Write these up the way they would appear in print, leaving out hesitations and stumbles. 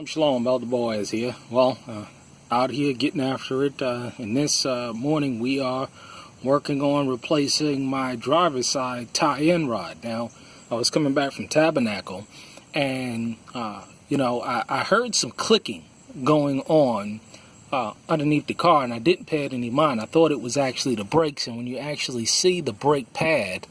Shalom, Elder Boaz here. Well, out here getting after it. And this morning we are working on replacing my driver's side tie-in rod. Now, I was coming back from Tabernacle, and I heard some clicking going on underneath the car, and I didn't pay it any mind. I thought it was actually the brakes, and when you actually see the brake pad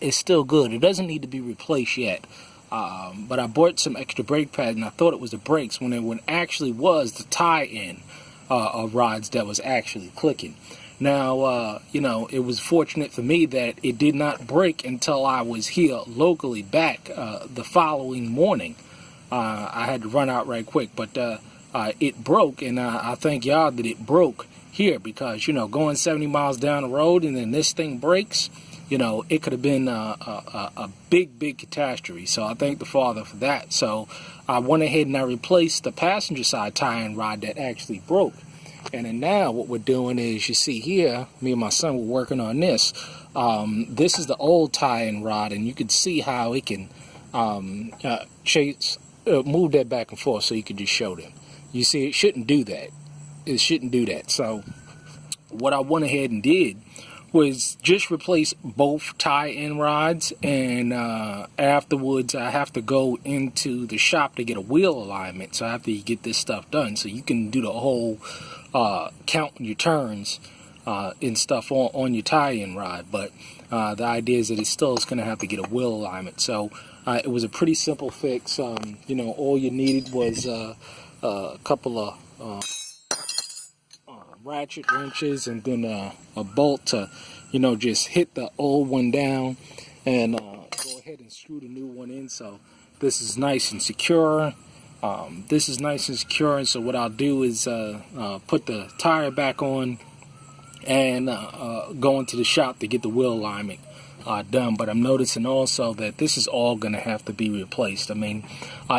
is still good. It doesn't need to be replaced yet. But I bought some extra brake pads, and I thought it was the brakes when it actually was the tie-in of rods that was actually clicking. Now, it was fortunate for me that it did not break until I was here locally back the following morning. I had to run out right quick, but it broke, and I thank y'all that it broke here because, going 70 miles down the road and then this thing breaks, it could have been a big catastrophe. So I thank the Father for that. So I went ahead and I replaced the passenger side tie-in rod that actually broke. And then now what we're doing is, you see here, me and my son were working on this. This is the old tie-in rod, and you can see how it can move that back and forth so you can just show them. You see, it shouldn't do that. It shouldn't do that. So what I went ahead and did was just replace both tie-in rods, and afterwards I have to go into the shop to get a wheel alignment. So after you get this stuff done, so you can do the whole counting your turns and stuff on your tie-in rod. But the idea is that it still is going to have to get a wheel alignment. So it was a pretty simple fix. All you needed was a couple of ratchet wrenches and then a bolt to just hit the old one down and go ahead and screw the new one in. So this is nice and secure. And so what I'll do is put the tire back on and go into the shop to get the wheel alignment done. But I'm noticing also that this is all going to have to be replaced. I mean,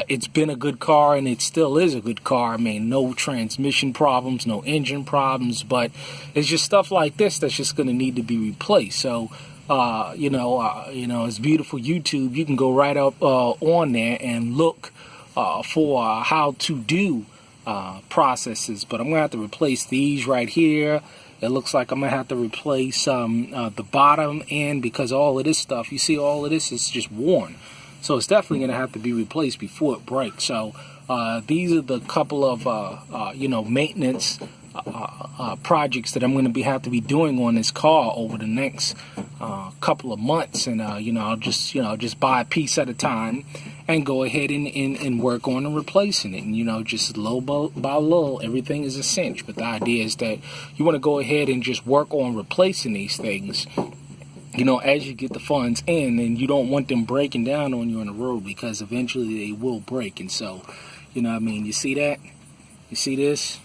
it's been a good car, and it still is a good car. I mean, no transmission problems, no engine problems, but it's just stuff like this that's just going to need to be replaced. So it's beautiful YouTube. You can go right up on there and look for how to do processes. But I'm going to have to replace these right here. It looks like I'm going to have to replace the bottom end, because all of this stuff, you see all of this is just worn. So it's definitely going to have to be replaced before it breaks. So these are the couple of, maintenance projects that I'm going to have to be doing on this car over the next couple of months. And, I'll just buy a piece at a time and go ahead and work on replacing it. And, just little by little, everything is a cinch. But the idea is that you want to go ahead and just work on replacing these things, as you get the funds in, and you don't want them breaking down on you on the road, because eventually they will break. And so, you see that? You see this?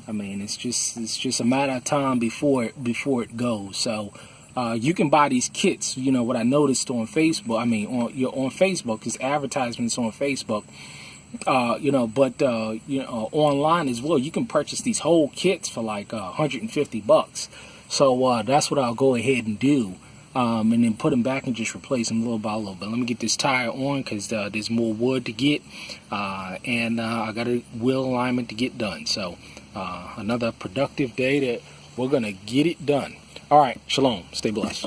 I mean, it's just a matter of time before it goes. So you can buy these kits. What I noticed on Facebook. I mean, on Facebook, because advertisements on Facebook. Online as well. You can purchase these whole kits for like $150. So that's what I'll go ahead and do. And then put them back and just replace them little by little. But let me get this tire on, because there's more wood to get, and I got a wheel alignment to get done. So another productive day that we're gonna get it done. All right, shalom. Stay blessed.